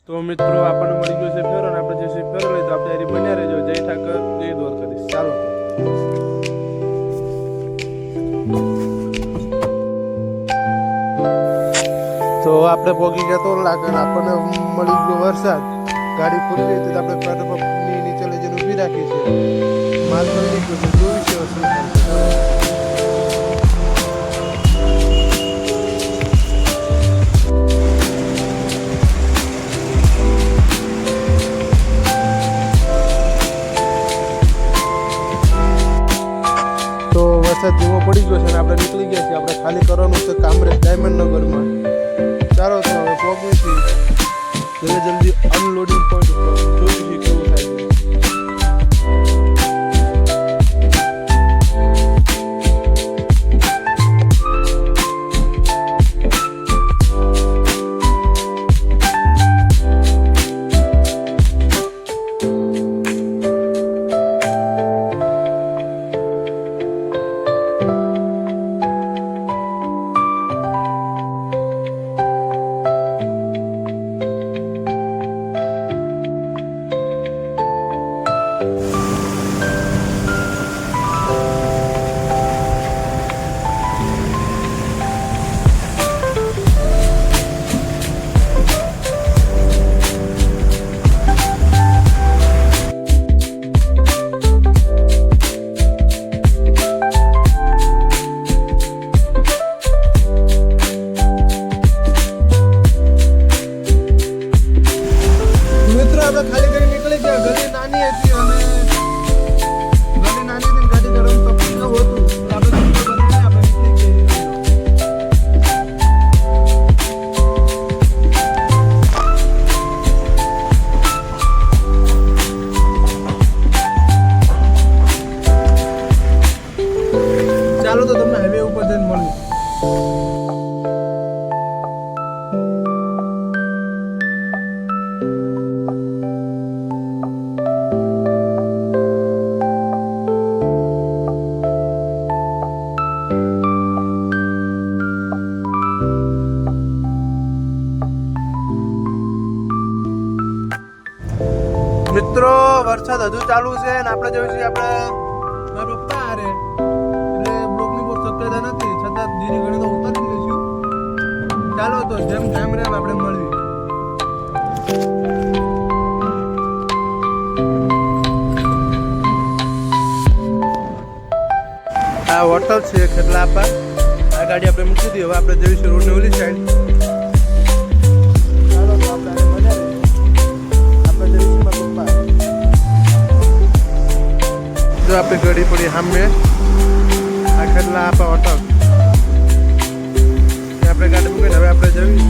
તો મિત્રો આપણને મળી ગયો છે ફેરો અને આપણે જે ફેરો લઈ તો આપણે બન્યા રહેજો. જય ઠાકર, જય દ્વારકાધીશ. ચાલો તો આપણે પોગી ગયા તો લાગે આપણને મળી ગયો વરસાદ. ગાડી ખુલી રહી તો આપણે પેટ્રોલ પંપની નીચે લઈ જઈને ઊભી રાખી છે. માલ મળી ગયો છે, જોયું છે શું થાય છે. તો વરસાદ ધીમો પડી ગયો છે અને આપણે નીકળી ગયા છીએ. આપણે ખાલી કરવાનું છે કામરેજ ડાયમંડ નગરમાં. ચાલો તો હવે પહોંચી છીએ જલ્દી અનલોડિંગ પોઈન્ટ ઉપર. જોયું છે કેવું થાય છે. આપણે ખાલી કરી નીકળી ગયા. ગલી નાની હતી અને ગલી નાની હતી, ગાડી ચલાવવાનું તકલીફ ન હતું. આપણે નીકળી ગઈ. ચાલો તો તમને હાઈવે ઉપર જઈને મળ્યું. મિત્રો વરસાદ હજુ ચાલુ છે અને આપણે જોયું છીએ આપણે મારા પપ્પા હારે એટલે બ્લોકની બહુ શક્યતા નથી, છતાં ધીરે ઘણી તો ઉતારી લઈશું. ચાલો તો જેમ ટાઈમ રહે આપણે મળીએ. આ હોટલ છે ખેતલાપા. આ ગાડી આપણે મૂકી દઈએ. હવે આપણે જઈશું રોડની ઓલી સાઈડ. જો આપણે ગાડી પડી સામે આ ખેતલા આપા હોટલ. આપણે ગાડી મૂકીને હવે આપણે જઈએ.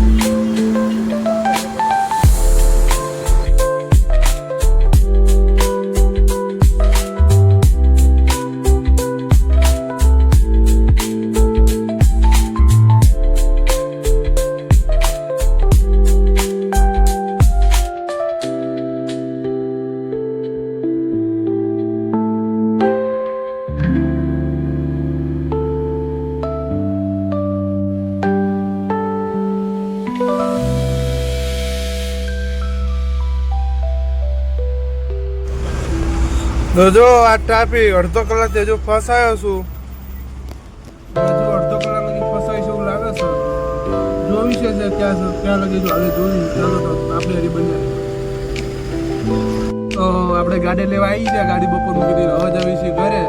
તો જો આ ટ્રાફિક અડધો કલાક હજુ ફસાયો છું. હજુ અડધો કલાક લગી ફસાય છે એવું લાગે છે. જોવી છે ક્યાં લગી હાલે જોયું. ચાલો તો આપણે હરી બન્યા. તો આપણે ગાડી લેવા આવી ગયા. ગાડી બપોર મૂકી દીધી. હવે જવી છીએ ઘરે.